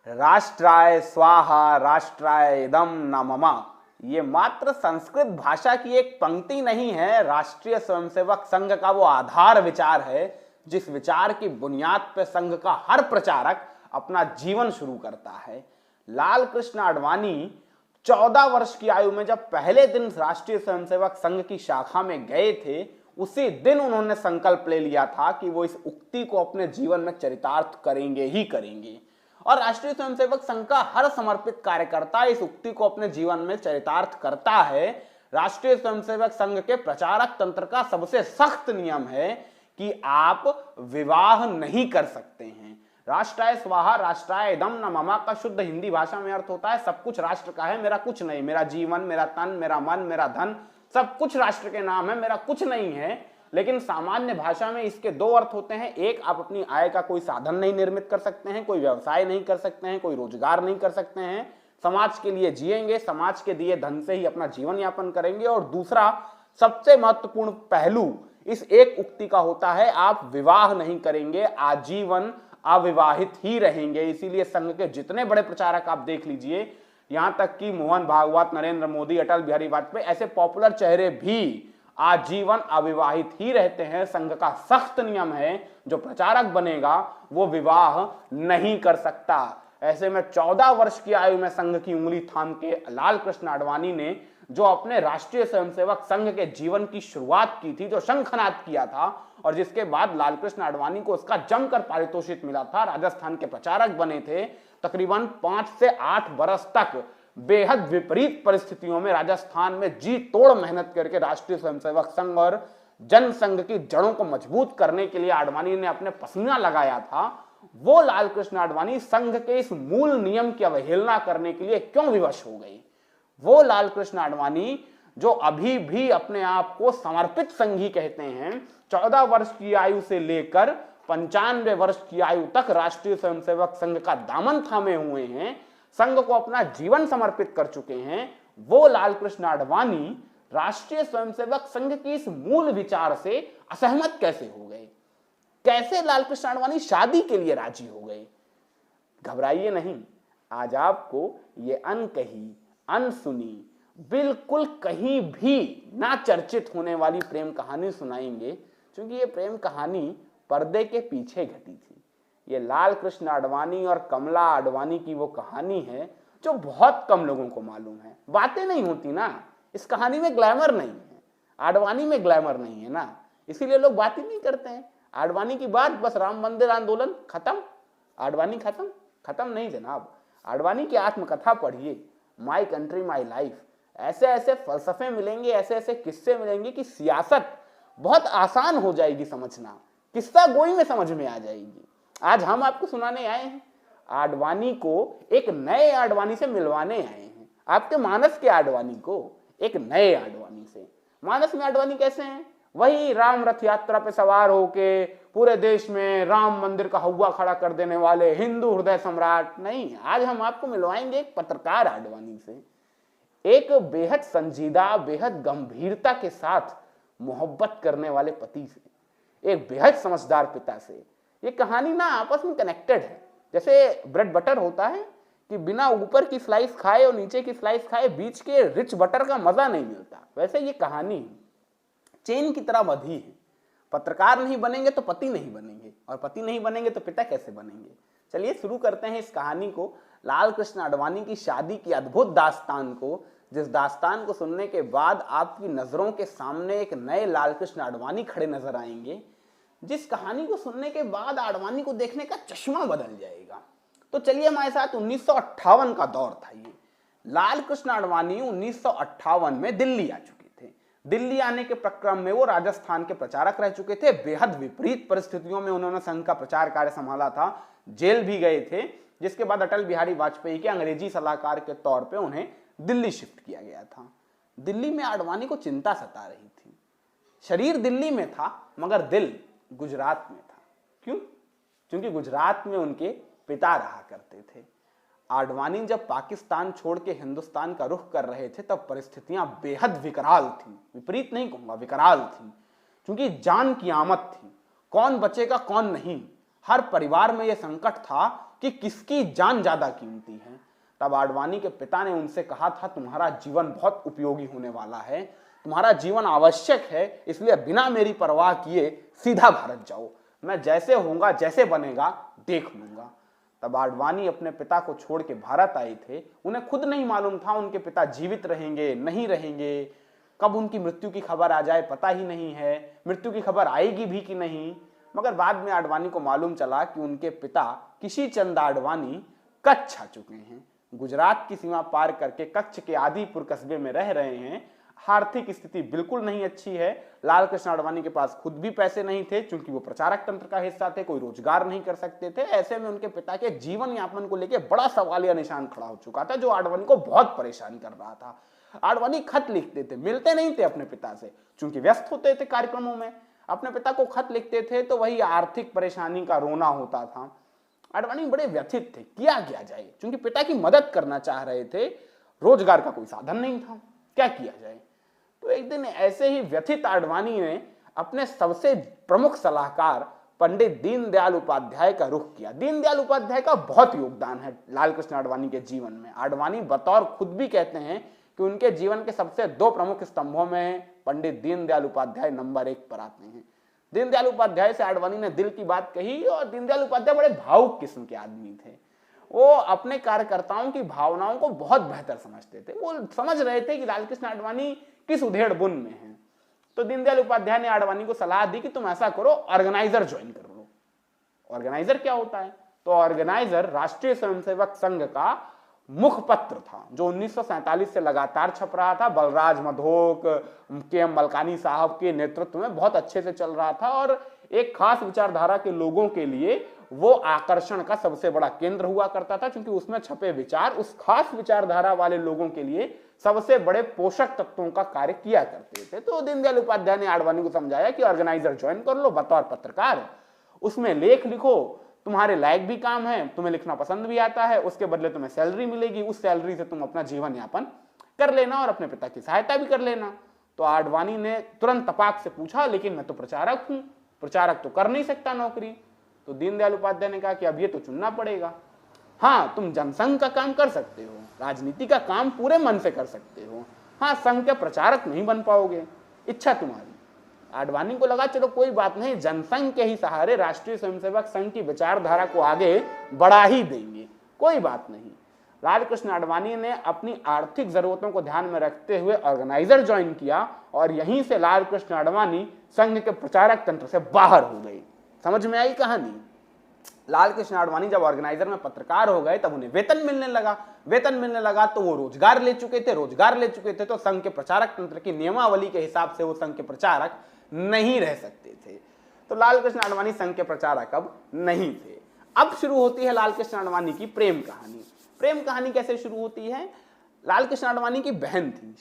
राष्ट्राय स्वाहा राष्ट्राय इदं न मम, ये मात्र संस्कृत भाषा की एक पंक्ति नहीं है, राष्ट्रीय स्वयंसेवक संघ का वो आधार विचार है जिस विचार की बुनियाद पर संघ का हर प्रचारक अपना जीवन शुरू करता है। लाल कृष्ण आडवाणी 14 वर्ष की आयु में जब पहले दिन राष्ट्रीय स्वयंसेवक संघ की शाखा में गए थे, उसी दिन उन्होंने संकल्प ले लिया था कि वो इस उक्ति को अपने जीवन में चरितार्थ करेंगे ही करेंगे। और राष्ट्रीय स्वयंसेवक संघ का हर समर्पित कार्यकर्ता इस उक्ति को अपने जीवन में चरितार्थ करता है। राष्ट्रीय स्वयंसेवक संघ के प्रचारक तंत्र का सबसे सख्त नियम है कि आप विवाह नहीं कर सकते हैं। राष्ट्राय स्वाहा राष्ट्राय इदं न मम का शुद्ध हिंदी भाषा में अर्थ होता है सब कुछ राष्ट्र का है, मेरा कुछ नहीं, मेरा जीवन, मेरा तन, मेरा मन, मेरा धन, सब कुछ राष्ट्र के नाम है, मेरा कुछ नहीं है। लेकिन सामान्य भाषा में इसके दो अर्थ होते हैं। एक, आप अपनी आय का कोई साधन नहीं निर्मित कर सकते हैं, कोई व्यवसाय नहीं कर सकते हैं, कोई रोजगार नहीं कर सकते हैं, समाज के लिए जिएंगे, समाज के दिए धन से ही अपना जीवन यापन करेंगे। और दूसरा सबसे महत्वपूर्ण पहलू इस एक उक्ति का होता है, आप विवाह नहीं करेंगे, आजीवन अविवाहित ही रहेंगे। इसीलिए संघ के जितने बड़े प्रचारक आप देख लीजिए, यहां तक कि मोहन भागवत, नरेंद्र मोदी, अटल बिहारी वाजपेयी, ऐसे पॉपुलर चेहरे भी आजीवन अविवाहित ही रहते हैं। संघ का सख्त नियम है, जो प्रचारक बनेगा वो विवाह नहीं कर सकता। ऐसे में 14 वर्ष की आयु में संघ की उंगली थाम के लाल कृष्ण आडवाणी ने जो अपने राष्ट्रीय स्वयंसेवक संघ के जीवन की शुरुआत की थी, जो शंखनाद किया था, और जिसके बाद लाल कृष्ण आडवाणी को उसका जमकर पारितोषिक मिला था, राजस्थान के प्रचारक बने थे। तकरीबन 5 से 8 बरस तक बेहद विपरीत परिस्थितियों में राजस्थान में जी तोड़ मेहनत करके राष्ट्रीय स्वयंसेवक संघ और जनसंघ की जड़ों को मजबूत करने के लिए आडवाणी ने अपने पसीना लगाया था। वो लाल कृष्ण आडवाणी संघ के इस मूल नियम की अवहेलना करने के लिए क्यों विवश हो गई? वो लाल कृष्ण आडवाणी जो अभी भी अपने आप को समर्पित संघी कहते हैं, 14 वर्ष की आयु से लेकर 95 वर्ष की आयु तक राष्ट्रीय स्वयंसेवक संघ का दामन थामे हुए हैं, संघ को अपना जीवन समर्पित कर चुके हैं, वो लाल कृष्ण आडवाणी राष्ट्रीय स्वयंसेवक संघ की इस मूल विचार से असहमत कैसे हो गए? कैसे लाल कृष्ण आडवाणी शादी के लिए राजी हो गए? घबराइए नहीं, आज आपको ये अनकही, अनसुनी, बिल्कुल कहीं भी ना चर्चित होने वाली प्रेम कहानी सुनाएंगे, क्योंकि ये प्रेम कहानी पर्दे के पीछे घटी थी। ये लाल कृष्ण आडवाणी और कमला आडवाणी की वो कहानी है जो बहुत कम लोगों को मालूम है। बातें नहीं होती ना, इस कहानी में ग्लैमर नहीं है, आडवाणी में ग्लैमर नहीं है ना, इसीलिए लोग बात ही नहीं करते हैं। आडवाणी की बात बस राम मंदिर आंदोलन खत्म, आडवाणी खत्म, खत्म नहीं जनाब। आडवाणी की आत्मकथा पढ़िए, माई कंट्री माई लाइफ, ऐसे ऐसे फलसफे मिलेंगे, ऐसे ऐसे किस्से मिलेंगे कि सियासत बहुत आसान हो जाएगी समझना, किस्सा गोई में समझ में आ जाएगी। आज हम आपको सुनाने आए हैं, आडवाणी को एक नए आडवाणी से मिलवाने आए हैं, आपके मानस के आडवाणी को एक नए आडवाणी से। मानस में आडवाणी कैसे हैं? वही राम रथ यात्रा पे सवार होके पूरे देश में राम मंदिर का हवा खड़ा कर देने वाले हिंदू हृदय सम्राट नहीं। आज हम आपको मिलवाएंगे एक पत्रकार आडवाणी से, एक बेहद संजीदा, बेहद गंभीरता के साथ मोहब्बत करने वाले पति से, एक बेहद समझदार पिता से। ये कहानी ना आपस में कनेक्टेड है, जैसे ब्रेड बटर होता है कि बिना ऊपर की स्लाइस खाए और नीचे की स्लाइस खाए बीच के रिच बटर का मजा नहीं मिलता, वैसे ये कहानी चेन की तरह बंधी है। पत्रकार नहीं बनेंगे तो पति नहीं बनेंगे, और पति नहीं बनेंगे तो पिता कैसे बनेंगे? चलिए शुरू करते हैं इस कहानी को, लाल कृष्ण आडवाणी की शादी की अद्भुत दास्तान को, जिस दास्तान को सुनने के बाद आपकी नजरों के सामने एक नए लाल कृष्ण आडवाणी खड़े नजर आएंगे, जिस कहानी को सुनने के बाद आडवाणी को देखने का चश्मा बदल जाएगा। तो चलिए हमारे साथ 1958 का दौर था। ये लाल कृष्ण आडवाणी 1958 में दिल्ली आ चुके थे। दिल्ली आने के प्रक्रम में वो राजस्थान के प्रचारक रह चुके थे। बेहद विपरीत परिस्थितियों में उन्होंने संघ का प्रचार कार्य संभाला था, जेल भी गए थे, जिसके बाद अटल बिहारी वाजपेयी के अंग्रेजी सलाहकार के तौर पे उन्हें दिल्ली शिफ्ट किया गया था। दिल्ली में आडवाणी को चिंता सता रही थी। शरीर दिल्ली में था मगर दिल गुजरात में था। क्यों? क्योंकि गुजरात में उनके पिता रहा करते थे। आडवाणी जब पाकिस्तान छोड़ के हिंदुस्तान का रुख कर रहे थे तब परिस्थितियां बेहद विकराल थी, विपरीत नहीं कहूंगा, विकराल थी, क्योंकि जान की आमद थी। कौन बचेगा कौन नहीं, हर परिवार में यह संकट था कि किसकी जान ज्यादा कीमती है। तब आडवाणी के पिता ने उनसे कहा था, तुम्हारा जीवन बहुत उपयोगी होने वाला है, तुम्हारा जीवन आवश्यक है, इसलिए बिना मेरी परवाह किए सीधा भारत जाओ, मैं जैसे होऊंगा जैसे बनेगा देख लूंगा। तब आडवाणी अपने पिता को छोड़ के भारत आए थे। उन्हें खुद नहीं मालूम था उनके पिता जीवित रहेंगे नहीं रहेंगे, कब उनकी मृत्यु की खबर आ जाए पता ही नहीं है, मृत्यु की खबर आएगी भी कि नहीं। मगर बाद में आडवाणी को मालूम चला कि उनके पिता किसी चंद आडवाणी कच्छ आ चुके हैं, गुजरात की सीमा पार करके कच्छ के आदिपुर कस्बे में रह रहे हैं। आर्थिक स्थिति बिल्कुल नहीं अच्छी है। लाल कृष्ण आडवाणी के पास खुद भी पैसे नहीं थे, क्योंकि वो प्रचारक तंत्र का हिस्सा थे, कोई रोजगार नहीं कर सकते थे। ऐसे में उनके पिता के जीवन यापन को लेकर बड़ा सवालिया निशान खड़ा हो चुका था, जो आडवाणी को बहुत परेशान कर रहा था। आडवाणी खत लिखते थे, मिलते नहीं थे अपने पिता से, क्योंकि व्यस्त होते थे कार्यक्रमों में। अपने पिता को खत लिखते थे तो वही आर्थिक परेशानी का रोना होता था। आडवाणी बड़े व्यथित थे, किया जाए, क्योंकि पिता की मदद करना चाह रहे थे, रोजगार का कोई साधन नहीं था, क्या किया जाए। तो एक दिन ऐसे ही व्यथित आडवाणी ने अपने सबसे प्रमुख सलाहकार पंडित दीनदयाल उपाध्याय का रुख किया। दीनदयाल उपाध्याय का बहुत योगदान है लाल कृष्ण आडवाणी के जीवन में। आडवाणी बतौर खुद भी कहते हैं कि उनके जीवन के सबसे दो प्रमुख स्तंभों में पंडित दीनदयाल उपाध्याय नंबर 1 पर आते हैं। दीनदयाल उपाध्याय से आडवाणी ने दिल की बात कही, और दीनदयाल उपाध्याय बड़े भावुक किस्म के आदमी थे। वो अपने कार्यकर्ताओं की भावनाओं को बहुत बेहतर समझते थे। वो समझ रहे थे कि लाल कृष्ण आडवाणी किस उधेड़ बुन में है। तो दीनदयाल उपाध्याय ने आडवाणी को सलाह दी कि तुम ऐसा करो, ऑर्गेनाइजर ज्वाइन कर लो। ऑर्गेनाइजर क्या होता है? तो ऑर्गेनाइजर राष्ट्रीय स्वयंसेवक संघ का मुखपत्र था, जो 1947 से लगातार छप रहा था। बलराज मधोक, के.एम. मलकानी साहब के नेतृत्व में बहुत अच्छे से चल रहा था, और एक खास विचारधारा के लोगों के लिए वो आकर्षण का सबसे बड़ा केंद्र हुआ करता था, क्योंकि उसमें छपे विचार उस खास विचारधारा वाले लोगों के लिए सबसे बड़े पोषक तत्वों का कार्य किया करते थे। तो दीनदयाल उपाध्याय ने आडवाणी को समझाया कि ऑर्गेनाइजर ज्वाइन कर लो बतौर पत्रकार, उसमें लेख लिखो, तुम्हारे लायक भी काम है, तुम्हें लिखना पसंद भी आता है, उसके बदले तुम्हें सैलरी मिलेगी, उस सैलरी से तुम अपना जीवन यापन कर लेना और अपने पिता की सहायता भी कर लेना। तो आडवाणी ने तुरंत तपाक से पूछा, लेकिन मैं तो प्रचारक हूं, प्रचारक तो कर नहीं सकता नौकरी। तो दीनदयाल उपाध्याय ने कहा कि अब ये तो चुनना पड़ेगा। हाँ, तुम जनसंघ का काम कर सकते हो, राजनीति का काम पूरे मन से कर सकते हो, हाँ संघ के प्रचारक नहीं बन पाओगे, इच्छा तुम्हारी। आडवाणी को लगा चलो कोई बात नहीं, जनसंघ के ही सहारे राष्ट्रीय स्वयंसेवक संघ की विचारधारा को आगे बढ़ा ही देंगे, कोई बात नहीं। लाल कृष्ण आडवाणी ने अपनी आर्थिक जरूरतों को ध्यान में रखते हुए ऑर्गेनाइजर ज्वाइन किया, और यहीं से लाल कृष्ण आडवाणी संघ के प्रचारक तंत्र से बाहर हो गए। समझ में आई कहानी? लाल कृष्ण आडवाणी जब ऑर्गेनाइजर में पत्रकार हो गए, तब उन्हें वेतन मिलने लगा तो वो रोजगार ले चुके थे, तो संघ के प्रचारक तंत्र की नियमावली के हिसाब से वो संघ के प्रचारक नहीं रह सकते थे। तो लाल कृष्ण आडवाणी संघ के प्रचारक अब नहीं थे। अब शुरू होती है लाल कृष्ण आडवाणी की प्रेम कहानी। प्रेम कहानी कैसे शुरू होती है? लाल कृष्ण आडवाणी की बहन थी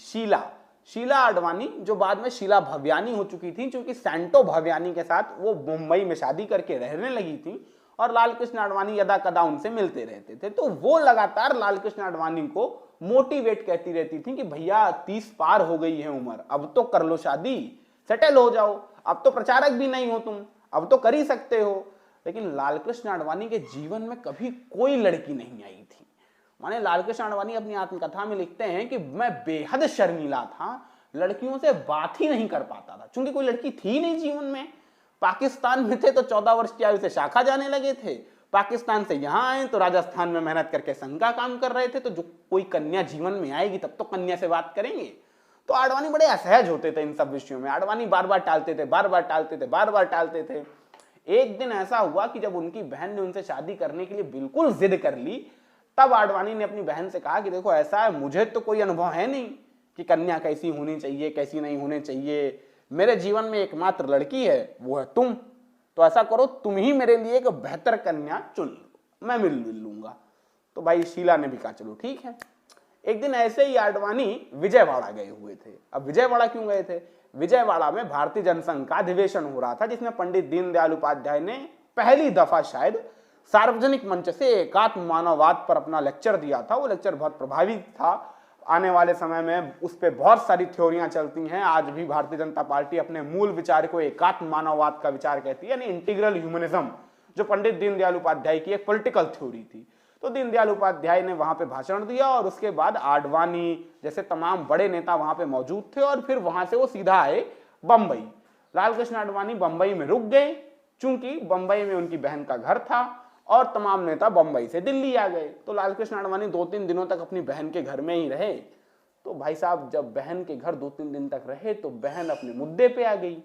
शीला आडवाणी, जो बाद में शीला भव्यानी हो चुकी थी, क्योंकि सैंटो भव्यानी के साथ वो मुंबई में शादी करके रहने लगी थी, और लाल कृष्ण आडवाणी यदा कदा उनसे मिलते रहते थे। तो वो लगातार लाल कृष्ण आडवाणी को मोटिवेट करती रहती थी कि भैया 30 पार हो गई है उम्र, अब तो कर लो शादी, सेटल हो जाओ, अब तो प्रचारक भी नहीं हो तुम, अब तो कर ही सकते हो। लेकिन लाल कृष्ण आडवाणी के जीवन में कभी कोई लड़की नहीं आई थी। माने लाल कृष्ण आडवाणी अपनी आत्मकथा में लिखते हैं कि मैं बेहद शर्मीला था, लड़कियों से बात ही नहीं कर पाता था, क्योंकि कोई लड़की थी नहीं जीवन में। पाकिस्तान में थे तो 14 वर्ष की आयु से शाखा जाने लगे थे, पाकिस्तान से यहाँ आए तो राजस्थान में मेहनत करके संघ का काम कर रहे थे। तो जो कोई कन्या जीवन में आएगी तब तो कन्या से बात करेंगे। तो आडवाणी बड़े असहज होते थे इन सब विषयों में। आडवाणी बार बार टालते थे। एक दिन ऐसा हुआ कि जब उनकी बहन ने उनसे शादी करने के लिए बिल्कुल जिद कर ली, तब आडवाणी ने अपनी बहन से कहा कि देखो ऐसा है, मुझे तो कोई अनुभव है नहीं कि कन्या कैसी होनी चाहिए कैसी नहीं होनी चाहिए, मेरे जीवन में एकमात्र लड़की है, वो है तुम, तो ऐसा करो तुम ही मेरे लिए एक बेहतर कन्या चुन लो, मैं मिल लूंगा। तो भाई शीला ने भी कहा चलो ठीक है। एक दिन ऐसे ही आडवाणी विजयवाड़ा गए हुए थे। अब विजयवाड़ा क्यों गए थे? विजयवाड़ा में भारतीय जनसंघ का अधिवेशन हो रहा था, जिसमें पंडित दीनदयाल उपाध्याय ने पहली दफा शायद सार्वजनिक मंच से एकात्म मानववाद पर अपना लेक्चर दिया था। वो लेक्चर बहुत प्रभावी था। आने वाले समय में उस पर बहुत सारी थ्योरियां चलती हैं। आज भी भारतीय जनता पार्टी अपने मूल विचार को एकात्म मानववाद का विचार कहती है, यानी इंटीग्रल ह्यूमनिज्म, जो पंडित दीनदयाल उपाध्याय की एक पॉलिटिकल थ्योरी थी। तो दीनदयाल उपाध्याय ने वहां पे भाषण दिया और उसके बाद आडवाणी जैसे तमाम बड़े नेता वहां पे मौजूद थे और फिर वहां से वो सीधा आए बंबई। लाल कृष्ण आडवाणी बंबई में रुक गए, चूंकि बंबई में उनकी बहन का घर था और तमाम नेता बंबई से दिल्ली आ गए। तो लाल कृष्ण आडवाणी 2-3 दिनों तक अपनी बहन के घर में ही रहे। तो भाई साहब जब बहन के घर 2-3 दिन तक रहे तो बहन अपने मुद्दे पे आ गई।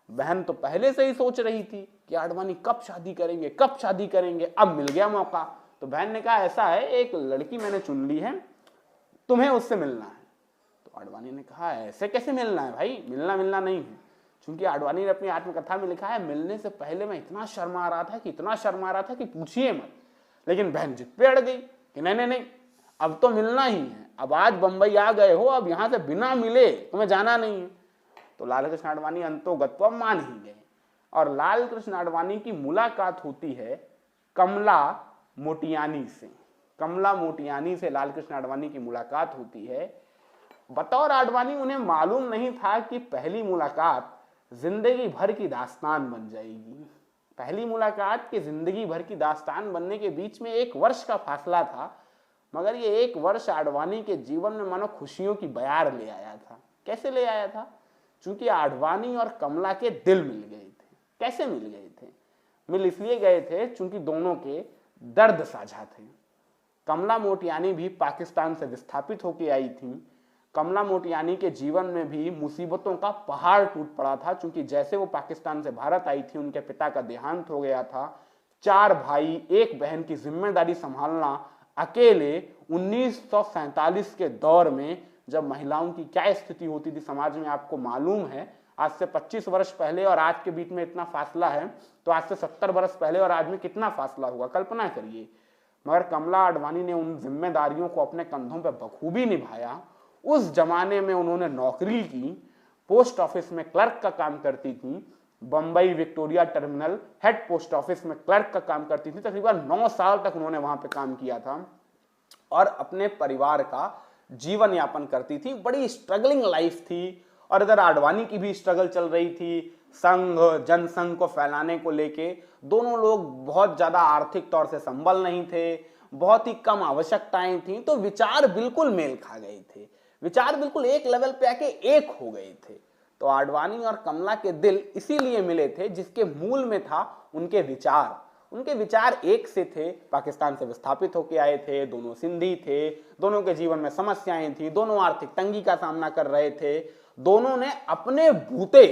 बहन तो पहले से ही सोच रही थी कि आडवाणी कब शादी करेंगे, कब शादी करेंगे, अब मिल गया मौका। तो बहन ने कहा ऐसा है, एक लड़की मैंने चुन ली है, तुम्हें उससे मिलना है। तो आडवाणी ने कहा ऐसे कैसे मिलना है भाई, मिलना नहीं है। क्योंकि आडवाणी ने अपनी आत्मकथा में लिखा है, मिलने से पहले मैं इतना शर्मा रहा था कि पूछिए मत। लेकिन बहन जिद पे अड़ गई कि नहीं, अब तो मिलना ही है, अब आज बंबई आ गए हो, अब यहां से बिना मिले तुम्हें जाना नहीं है। तो लाल कृष्ण आडवाणी अंतोगत्वा मान ही गए और लाल कृष्ण आडवाणी की मुलाकात होती है कमला मोटियानी से। कमला मोटियानी से लाल कृष्ण आडवाणी की मुलाकात होती है। बतौर आडवाणी उन्हें मालूम नहीं था कि पहली मुलाकात जिंदगी भर की दास्तान बन जाएगी। पहली मुलाकात के जिंदगी भर की दास्तान बनने के बीच में 1 वर्ष का फासला था, मगर ये 1 वर्ष आडवाणी के जीवन में मानो खुशियों की बयार ले आया था। कैसे ले आया था? चूंकि आडवाणी और कमला के दिल मिल गए थे। कैसे मिल गए थे? मिल इसलिए गए थे चूंकि दोनों के दर्द साझा थे। कमला मोटियानी भी पाकिस्तान से विस्थापित होकर आई थी। कमला मोटियानी के जीवन में भी मुसीबतों का पहाड़ टूट पड़ा था, क्योंकि जैसे वो पाकिस्तान से भारत आई थी उनके पिता का देहांत हो गया था। 4 भाई 1 बहन की जिम्मेदारी संभालना अकेले 1947 के दौर में, जब महिलाओं की क्या स्थिति होती थी समाज में आपको मालूम है। आज से 25 वर्ष पहले और आज के बीच में इतना फासला है, तो आज से 70 वर्ष पहले और आज में कितना फासला हुआ, कल्पना करिए। मगर कमला आडवाणी ने उन जिम्मेदारियों को अपने कंधों पर बखूबी निभाया। उस जमाने में उन्होंने नौकरी की, पोस्ट ऑफिस में क्लर्क का काम करती थी। Bambai Victoria terminal head post office में क्लर्क का काम करती थी। तकरीबन 9 साल तक उन्होंने वहां पे काम किया था और अपने परिवार का जीवन यापन करती थी। बड़ी स्ट्रगलिंग लाइफ थी। और इधर आडवाणी की भी स्ट्रगल चल रही थी, संघ जनसंघ को फैलाने को लेके। दोनों लोग बहुत ज्यादा आर्थिक तौर से संबल नहीं थे, बहुत ही कम आवश्यकताएं थी, तो विचार बिल्कुल मेल खा गए थे। विचार बिल्कुल एक लेवल पे आके एक हो गए थे। तो आडवाणी और कमला के दिल इसीलिए मिले थे जिसके मूल में था उनके विचार। उनके विचार एक से थे। पाकिस्तान से विस्थापित होकर आए थे, दोनों सिंधी थे, दोनों के जीवन में समस्याएं थी, दोनों आर्थिक तंगी का सामना कर रहे थे, दोनों ने अपने बूते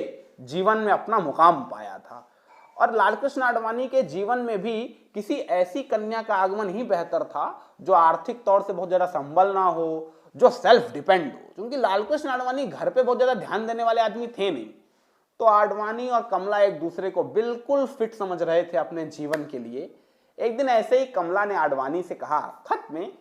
जीवन में अपना मुकाम पाया था। और लाल कृष्ण आडवाणी के जीवन में भी किसी ऐसी कन्या का आगमन ही बेहतर था जो आर्थिक तौर से बहुत ज्यादा संबल ना हो, जो सेल्फ डिपेंड हो। क्योंकि लाल कृष्ण आडवाणी घर पे बहुत ज्यादा ध्यान देने वाले आदमी थे नहीं। तो आडवाणी और कमला एक दूसरे को बिल्कुल फिट समझ रहे थे अपने जीवन के लिए। एक दिन ऐसे ही कमला ने आडवाणी से कहा खत में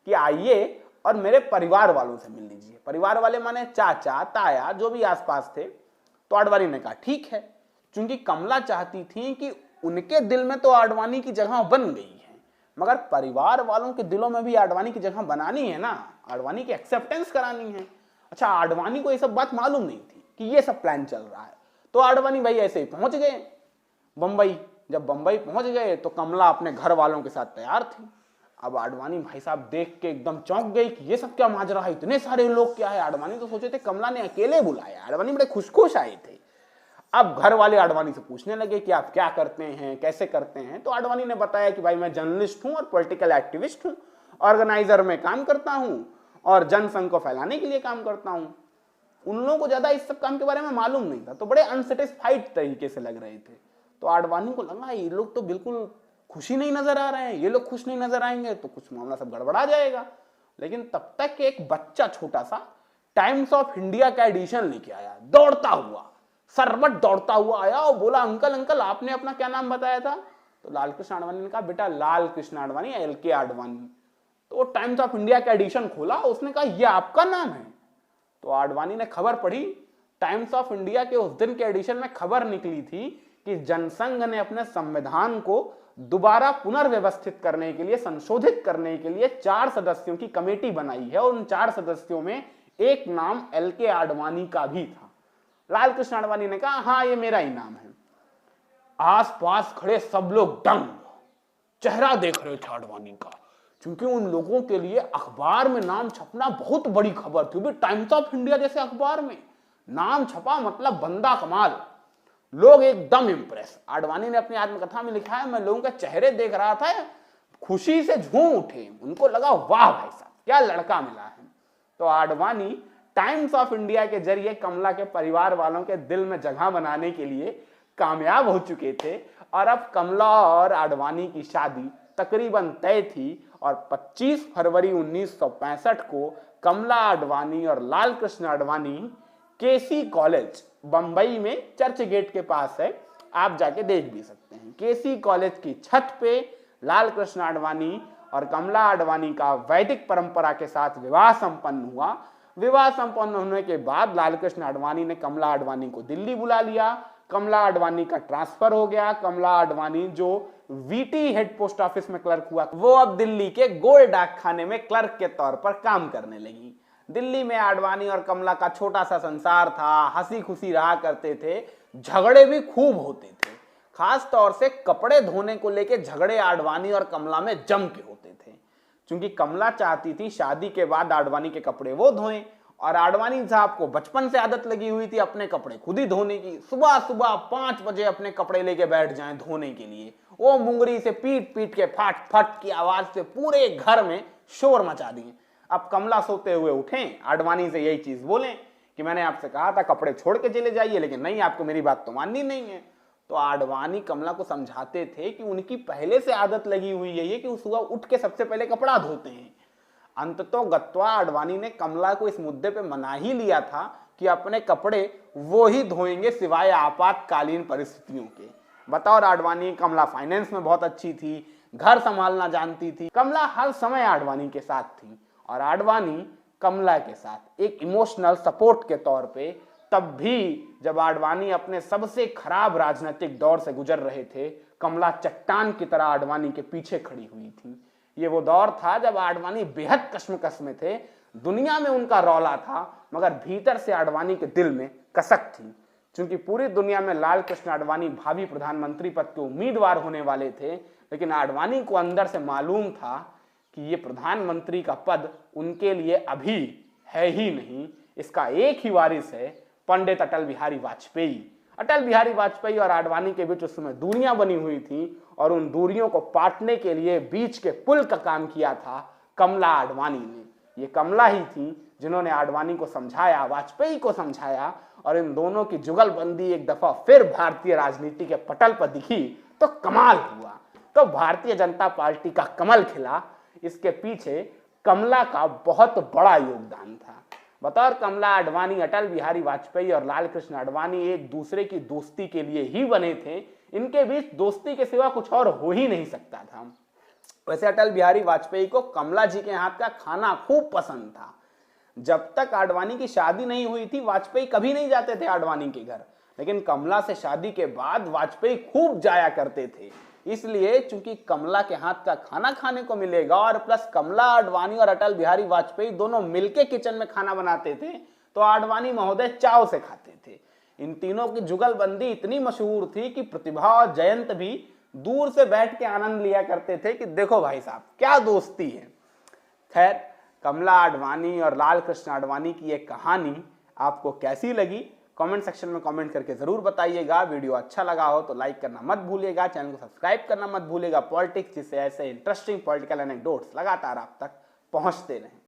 कि आइए और मेरे परिवार वालों से मिल लीजिए। परिवार वाले माने चाचा ताया जो भी आसपास थे। तो आडवाणी ने कहा ठीक है, क्योंकि कमला चाहती थी कि उनके दिल में तो आडवाणी की जगह बन गई है, मगर परिवार वालों के दिलों में भी आडवाणी की जगह बनानी है ना, आडवाणी की एक्सेप्टेंस करानी है। अच्छा, आडवाणी को ये सब बात मालूम नहीं थी कि ये सब प्लान चल रहा है। तो आडवाणी भाई ऐसे ही पहुंच गए बंबई। जब बंबई पहुंच गए तो कमला अपने घर वालों के साथ तैयार थी। अब आडवाणी भाई साहब देख के एकदम चौंक गई कि ये सब क्या माजरा है, इतने सारे लोग क्या है। आडवाणी तो सोचे थे कमला ने अकेले बुलाया। आडवाणी बड़े खुश आए थे। अब घर वाले आडवाणी से पूछने लगे कि आप क्या करते हैं, कैसे करते हैं। तो आडवाणी ने बताया कि भाई मैं जर्नलिस्ट हूं और पॉलिटिकल एक्टिविस्ट हूं, ऑर्गेनाइजर में काम करता हूं और जनसंघ को फैलाने के लिए काम करता हूं। उन लोगों को ज्यादा इस सब काम के बारे में मालूम नहीं था, तो बड़े अनसेटिस्फाइड तरीके से लग रहे थे। तो आडवाणी को लगा ये लोग तो बिल्कुल खुशी नहीं नजर आ रहे हैं, ये लोग खुश नहीं नजर आएंगे तो कुछ मामला सब गड़बड़ा जाएगा। लेकिन तब तक एक बच्चा छोटा सा टाइम्स ऑफ इंडिया का एडिशन लेके आया, दौड़ता हुआ, सरबट दौड़ता हुआ आया और बोला अंकल अंकल आपने अपना क्या नाम बताया था। तो लाल कृष्ण आडवाणी ने कहा बेटा लाल कृष्ण आडवाणी, LK आडवाणी। तो वो टाइम्स ऑफ इंडिया का एडिशन खोला, उसने कहा ये आपका नाम है। तो आडवाणी ने खबर पढ़ी। टाइम्स ऑफ इंडिया के उस दिन के एडिशन में खबर निकली थी कि जनसंघ ने अपने संविधान को दोबारा पुनर्व्यवस्थित करने के लिए, संशोधित करने के लिए 4 सदस्यों की कमेटी बनाई है और उन 4 सदस्यों में एक नाम LK आडवाणी का भी था। लाल कृष्ण आडवाणी ने कहा हाँ ये मेरा ही नाम है। आसपास खड़े सब लोग दंग, चेहरा देख रहे थे आडवाणी का, क्योंकि उन लोगों के लिए अखबार में नाम छपना बहुत बड़ी खबर थी। टाइम्स ऑफ इंडिया जैसे अखबार में नाम छपा मतलब बंदा कमाल, लोग एकदम इंप्रेस। आडवाणी ने अपनी आत्मकथा में लिखा है, मैं लोगों के चेहरे देख रहा था, खुशी से झूम उठे, उनको लगा वाह भाई साहब क्या लड़का मिला है। तो आडवाणी टाइम्स ऑफ इंडिया के जरिए कमला के परिवार वालों के दिल में जगह बनाने के लिए कामयाब हो चुके थे और अब कमला और आडवाणी की शादी तकरीबन तय थी और 25 फरवरी 1965 को कमला आडवाणी और लाल कृष्ण आडवाणी केसी कॉलेज बंबई में चर्च गेट के पास है, आप जाके देख भी सकते हैं। केसी कॉलेज की छत पे लाल कृष्ण आडवाणी और कमला आडवाणी का वैदिक परंपरा के साथ विवाह संपन्न हुआ। विवाह संपन्न होने के बाद लाल कृष्ण आडवाणी ने कमला आडवाणी को दिल्ली बुला लिया। कमला आडवाणी का ट्रांसफर हो गया। कमला आडवाणी जो वीटी हेड पोस्ट ऑफिस में क्लर्क हुआ, वो अब दिल्ली के गोल्ड डाक खाने में क्लर्क के तौर पर काम करने लगी। दिल्ली में आडवाणी और कमला का छोटा सा संसार था, हंसी खुशी रहा करते थे, झगड़े भी खूब होते थे। खास तौर से कपड़े धोने को लेके झगड़े आडवाणी और कमला में जम के होते थे, क्योंकि कमला चाहती थी शादी के बाद आडवाणी के कपड़े वो धोएं और आडवाणी साहब को बचपन से आदत लगी हुई थी अपने कपड़े खुद ही धोने की। सुबह सुबह 5 बजे अपने कपड़े लेके बैठ जाएं धोने के लिए, वो मुंगरी से पीट पीट के फट फट की आवाज से पूरे घर में शोर मचा दिए। अब कमला सोते हुए उठें, आडवाणी से यही चीज बोलें कि मैंने आपसे कहा था कपड़े छोड़ के चले जाइए, लेकिन नहीं, आपको मेरी बात तो माननी नहीं है। तो आडवाणी कमला को समझाते थे कि उनकी पहले से आदत लगी हुई है ये कि वो सुबह उठ के सबसे पहले कपड़ा धोते हैं। अंततः गत्वा आडवाणी ने कमला को इस मुद्दे पे मना ही लिया था कि अपने कपड़े वो ही धोएंगे सिवाय आपातकालीन परिस्थितियों के। बतौर आडवाणी कमला फाइनेंस में बहुत अच्छी थी, घर संभालना जानती थी। कमला हर समय आडवाणी के साथ थी और आडवाणी कमला के साथ एक इमोशनल सपोर्ट के तौर पे। तब भी जब आडवाणी अपने सबसे खराब राजनीतिक दौर से गुजर रहे थे, कमला चट्टान की तरह आडवाणी के पीछे खड़ी हुई थी। ये वो दौर था जब आडवाणी बेहद कश्मकश में थे, दुनिया में उनका रौला था, मगर भीतर से आडवाणी के दिल में कसक थी, क्योंकि पूरी दुनिया में लाल कृष्ण आडवाणी भावी प्रधानमंत्री पद के उम्मीदवार होने वाले थे। लेकिन आडवाणी को अंदर से मालूम था कि ये प्रधानमंत्री का पद उनके लिए अभी है ही नहीं, इसका एक ही वारिस है, पंडित अटल बिहारी वाजपेयी। अटल बिहारी वाजपेयी और आडवाणी के बीच उस समय दूरियां बनी हुई थी और उन दूरियों को पाटने के लिए बीच के पुल का काम किया था कमला आडवाणी ने। ये कमला ही थी जिन्होंने आडवाणी को समझाया, वाजपेयी को समझाया, और इन दोनों की जुगलबंदी एक दफा फिर भारतीय राजनीति के पटल पर दिखी तो कमाल हुआ। तो भारतीय जनता पार्टी का कमल खिला। इसके पीछे कमला का बहुत बड़ा योगदान था। बतौर कमला आडवाणी अटल बिहारी वाजपेयी और लाल कृष्ण आडवाणी एक दूसरे की दोस्ती के लिए ही बने थे। इनके बीच दोस्ती के सिवा कुछ और हो ही नहीं सकता था। वैसे अटल बिहारी वाजपेयी को कमला जी के हाथ का खाना खूब पसंद था। जब तक आडवाणी की शादी नहीं हुई थी, वाजपेयी कभी नहीं जाते थे आडवाणी के घर, लेकिन कमला से शादी के बाद वाजपेयी खूब जाया करते थे। इसलिए चूंकि कमला के हाथ का खाना खाने को मिलेगा और प्लस कमला आडवाणी और अटल बिहारी वाजपेयी दोनों मिलके किचन में खाना बनाते थे, तो आडवाणी महोदय चाव से खाते थे। इन तीनों की जुगलबंदी इतनी मशहूर थी कि प्रतिभा और जयंत भी दूर से बैठ के आनंद लिया करते थे कि देखो भाई साहब क्या दोस्ती है। खैर, कमला आडवाणी और लाल कृष्ण आडवाणी की एक कहानी आपको कैसी लगी, कमेंट सेक्शन में कमेंट करके जरूर बताइएगा। वीडियो अच्छा लगा हो तो लाइक करना मत भूलिएगा, चैनल को सब्सक्राइब करना मत भूलिएगा। पॉलिटिक्स जिससे ऐसे इंटरेस्टिंग पॉलिटिकल एनेक्डोट्स लगातार आप तक पहुंचते रहें।